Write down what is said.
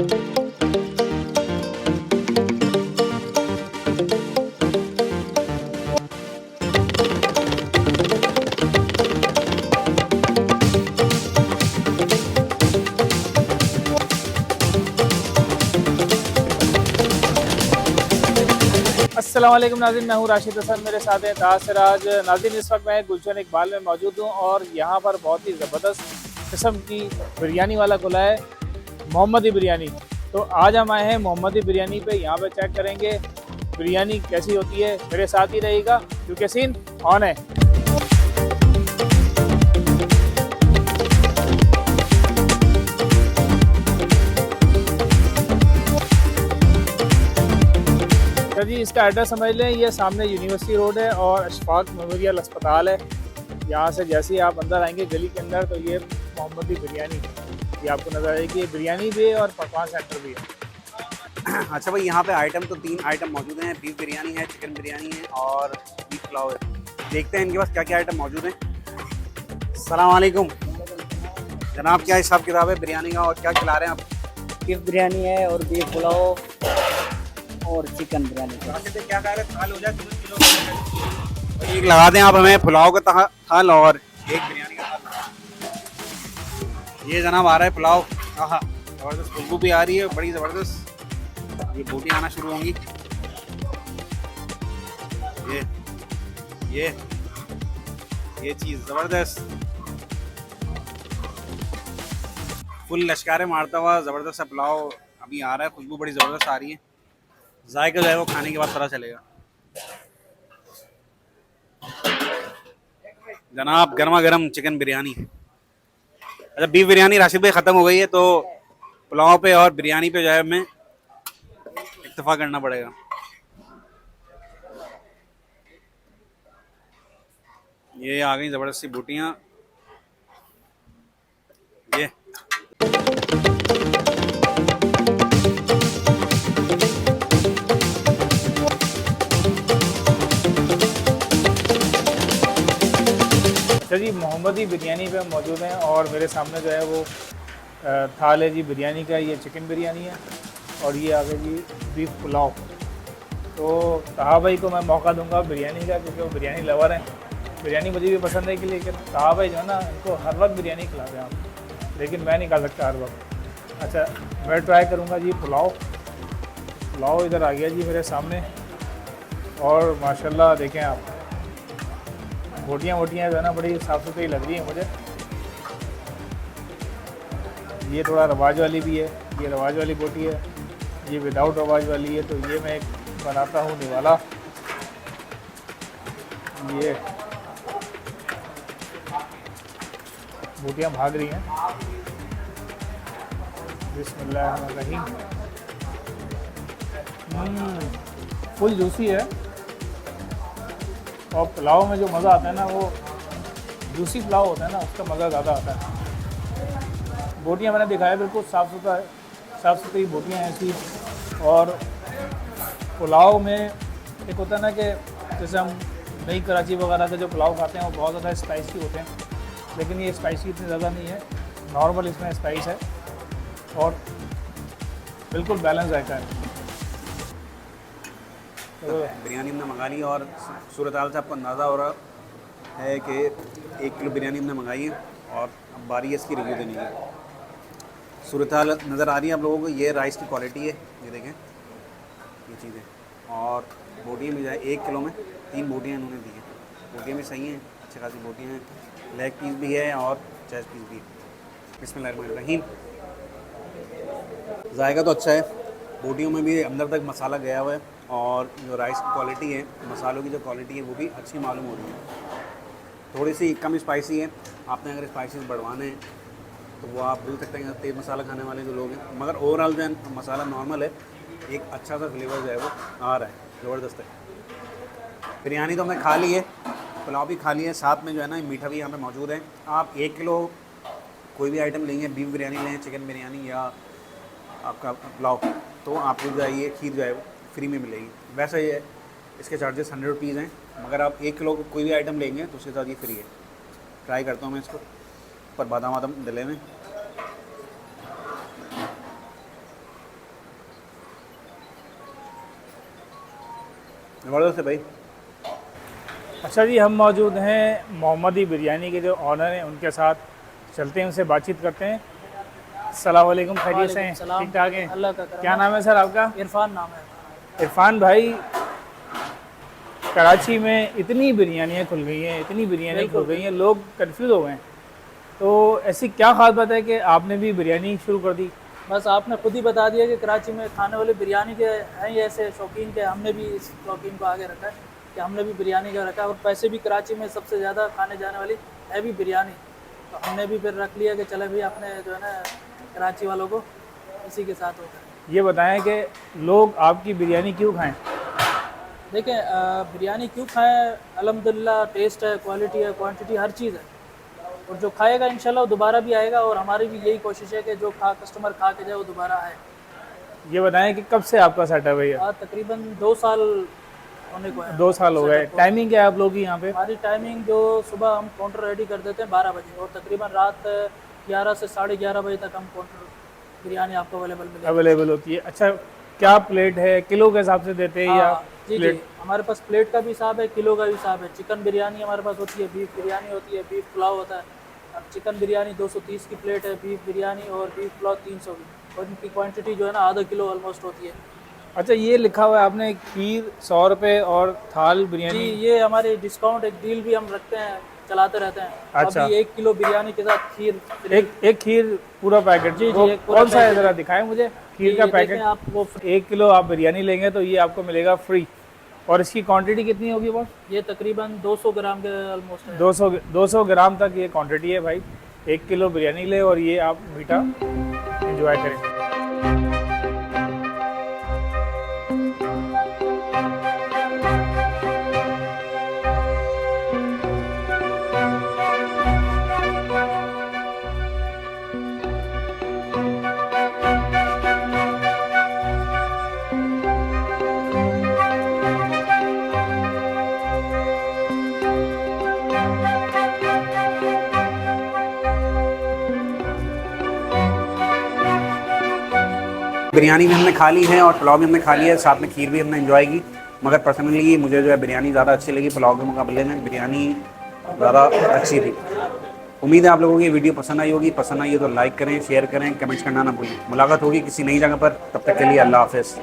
अस्सलाम वालेकुम नाज़रीन, मैं हूँ राशिद हसन, मेरे साथ हैं ताज सिराज। नाज़रीन, इस वक्त मैं गुलशन इकबाल में मौजूद हूँ और यहाँ पर बहुत ही ज़बरदस्त किस्म की बिरयानी वाला खुला है, मोहम्मदी बिरयानी। तो आज हम आए हैं मोहम्मदी बिरयानी पे, यहाँ पे चेक करेंगे बिरयानी कैसी होती है। मेरे साथ ही रहेगा क्योंकि सीन ऑन है। तो जी इसका एड्रेस समझ लें, ये सामने यूनिवर्सिटी रोड है और अशफाक मेमोरियल अस्पताल है। यहाँ से जैसे ही आप अंदर आएंगे गली के अंदर तो ये मोहम्मदी बिरयानी ये आपको नज़र आएगी। बिरयानी भी है और पकवान सेंटर भी है। अच्छा भाई, यहाँ पे आइटम तो 3 आइटम मौजूद हैं। बीफ बिरयानी है, चिकन बिरयानी है और बीफ पुलाव है। देखते हैं इनके पास क्या क्या आइटम मौजूद हैं। अस्सलाम वालेकुम जनाब, क्या हिसाब किताब है बिरयानी का और क्या खिला रहे हैं आप? बीफ बिरयानी है और बीफ पुलाव और चिकन बिरयानी। क्या कह रहे हैं, थाल हो जाए 3 किलो एक लगा दें आप हमें पुलाव का थाल और एक बिरयानी का थाल। ये जनाब आ रहा है पुलाव। हाँ, ज़बरदस्त खुशबू भी आ रही है, बड़ी ज़बरदस्त। ये बोटी आना शुरू होंगी। ये चीज़ ज़बरदस्त, फुल लश्कारे मारता हुआ ज़बरदस्त सा पुलाव अभी आ रहा है। खुशबू बड़ी ज़बरदस्त आ रही है। जायका जो है वो खाने के बाद पता चलेगा। जनाब गर्मा गर्म चिकन बिरयानी। अच्छा, बीफ बिरयानी राशिद भाई ख़त्म हो गई है तो पुलाव पे और बिरयानी पे जो है हमें इत्तेफाक करना पड़ेगा। ये आ गई ज़बरदस्ती बूटियाँ। ये अच्छा जी, मोहम्मदी बिरयानी पे हम मौजूद हैं और मेरे सामने जो है वो थाल है जी बिरयानी का। ये चिकन बिरयानी है और ये आ गया जी बीफ पुलाव। तो ताहा भाई को मैं मौका दूंगा बिरयानी का क्योंकि वो बिरयानी लवर हैं। बिरयानी मुझे भी पसंद है कि, लेकिन ताहा भाई जो है ना इनको हर वक्त बिरयानी खिलाते हैं आप, लेकिन मैं नहीं खा सकता हर वक्त। अच्छा, मैं ट्राई करूँगा जी पुलाव। पुलाव इधर आ गया जी मेरे सामने और माशाल्लाह देखें आप, बोटियाँ जो है ना बड़ी साफ़ सुथरी लग रही है मुझे। ये थोड़ा रवाज वाली भी है, ये रवाज वाली बोटी है, ये विदाउट रवाज वाली है। तो ये मैं एक बनाता हूँ निवाला। ये बोटियाँ भाग रही हैं। बिस्मिल्लाहिर्रहमानिर्रहीम। फुल जूसी है और पुलाव में जो मज़ा आता है ना वो जूसी पुलाव होता है ना, उसका मज़ा ज़्यादा आता है। बोटियाँ मैंने दिखाया बिल्कुल साफ़ सुथरी बोटियाँ हैं ऐसी। और पुलाव में एक होता है ना कि जैसे हम नई कराची वगैरह के जो पुलाव खाते हैं वो बहुत ज़्यादा स्पाइसी होते हैं, लेकिन ये स्पाइसी इतनी ज़्यादा नहीं है, नॉर्मल इसमें स्पाइस है और बिल्कुल बैलेंस रहता है। तो बिरयानी हमने मंगा ली और सूरत हाल से आपको अंदाज़ा हो रहा है कि 1 किलो बिरयानी हमने मंगाई है और अब बारी है इसकी रिव्यू देने की। सूरत हाल नज़र आ रही है आप लोगों को। ये राइस की क्वालिटी है, ये देखें ये चीज़ें। और बोटियाँ भी जो है 1 किलो में 3 बोटियाँ इन्होंने दी हैं। बोटियाँ भी सही हैं, अच्छी खासी बोटियाँ हैं। लेग पीस भी है और चेस्ट पीस भी है। बिस्मिल्लाहिर्रहमानिर्रहीम। जायका तो अच्छा है, बोटियों में भी अंदर तक मसाला गया हुआ है और जो राइस की क्वालिटी है, मसालों की जो क्वालिटी है वो भी अच्छी मालूम हो रही है। थोड़ी सी कम स्पाइसी है। आपने अगर स्पाइसेस बढ़वाने हैं तो वो आप बोल सकते हैं तेज़ मसाला खाने वाले जो लोग हैं, मगर ओवरऑल जो है मसाला नॉर्मल है। एक अच्छा सा फ्लेवर जो है वो आ रहा है, ज़बरदस्त है। बिरयानी तो हमने खा ली है, पुलाव भी खा लिया है, साथ में जो है ना मीठा भी यहाँ पे मौजूद है। आप 1 किलो कोई भी आइटम लेंगे, बीफ बिरयानी लें, चिकन बिरयानी या आपका पुलाव, तो आपको जो है ये खीर जो है वो फ्री में मिलेगी। वैसे ये इसके चार्जेस 100 रुपीज़ हैं, मगर आप 1 किलो कोई भी आइटम लेंगे तो उसके साथ ये फ्री है। ट्राई करता हूँ मैं इसको, पर बादाम वादाम डले में। ज़बरदस्त है भाई। अच्छा जी, हम मौजूद हैं मोहम्मदी बिरयानी के जो ऑनर हैं उनके साथ, चलते हैं उनसे बातचीत करते हैं। अस्सलाम वालेकुम, खैरियत से हैं? सलाम। ठीक ठाक हैं? अल्लाह का करम क्या है। नाम है सर आपका? इरफान नाम है। इरफान भाई, कराची में इतनी बिरयानियाँ खुल गई हैं, इतनी बिरयानियाँ खुल गई हैं, लोग कंफ्यूज हो गए हैं। तो ऐसी क्या खास बात है कि आपने भी बिरयानी शुरू कर दी? बस आपने खुद ही बता दिया कि कराची में खाने वाले बिरयानी के हैं ही ऐसे शौकीन के, हमने भी इस शौकीन को आगे रखा है कि हमने भी बिरयानी का रखा है। और पैसे भी कराची में सबसे ज़्यादा खाने जाने वाली है भी बिरयानी, तो हमने भी फिर रख लिया कि चले भाई अपने जो है ना कराची वालों को इसी के साथ होता है। ये बताएं कि लोग आपकी बिरयानी क्यों खाएं? देखें बिरयानी क्यों खाएं, अल्हम्दुलिल्लाह टेस्ट है, क्वालिटी है, क्वांटिटी, हर चीज़ है। और जो खाएगा इंशाल्लाह वो दोबारा भी आएगा, और हमारी भी यही कोशिश है कि जो कस्टमर खा के जाए वो दोबारा आए। ये बताएं कि कब से आपका सेटअप है ये? तकरीबन 2 साल होने को है। 2 साल हो गए। टाइमिंग क्या है आप लोगों की यहाँ पे? हमारी टाइमिंग जो सुबह हम काउंटर रेडी कर देते हैं 12 बजे, और तकरीबन रात 11 से 11:30 बजे तक हम काउंटर बिरयानी आपको अवेलेबल होती है। अच्छा, क्या प्लेट है, किलो के हिसाब से देते हैं या जी प्लेट? जी, हमारे पास प्लेट का भी हिसाब है, किलो का भी हिसाब है। चिकन बिरयानी हमारे पास होती है, बीफ बिरयानी होती है, बीफ पुलाव होता है। अब चिकन बिरयानी 230 की प्लेट है, बीफ बिरयानी और बीफ पुलाव 300 की, और इनकी क्वांटिटी जो है ना आधा किलो ऑलमोस्ट होती है। अच्छा, ये लिखा हुआ है आपने खीर 100 रुपये और थाल जी, बिरयानी। ये हमारे डिस्काउंट एक डील भी हम रखते हैं, चलाते रहते हैं। अच्छा। अभी 1 किलो बिरयानी के साथ खीर फ्री। एक खीर पूरा पैकेट? जी, वो एक पूरा कौन सा है, पैकेट। ज़रा दिखाएं मुझे खीर का ये पैकेट। देखें आप वो 1 किलो आप बिरयानी लेंगे तो ये आपको मिलेगा फ्री। और इसकी क्वांटिटी कितनी होगी बॉस? ये तकरीबन 200 ग्राम के ऑलमोस्ट है। 200 ग्राम तक ये क्वांटिटी है भाई। 1 किलो बिरयानी ले और ये आप मीठा एंजॉय करें। बिरयानी भी हमने खा ली है और पुलाव भी हमने खा लिया है, साथ में खीर भी हमने एंजॉय की। मगर पर्सनली मुझे जो है बिरयानी ज़्यादा अच्छी लगी, पुलाव के मुकाबले में बिरयानी ज़्यादा अच्छी थी। उम्मीद है आप लोगों को ये वीडियो पसंद आई होगी। पसंद आई है तो लाइक करें, शेयर करें, कमेंट्स करना ना भूलें। मुलाकात होगी किसी नई जगह पर, तब तक के लिए अल्लाह हाफ़िज़।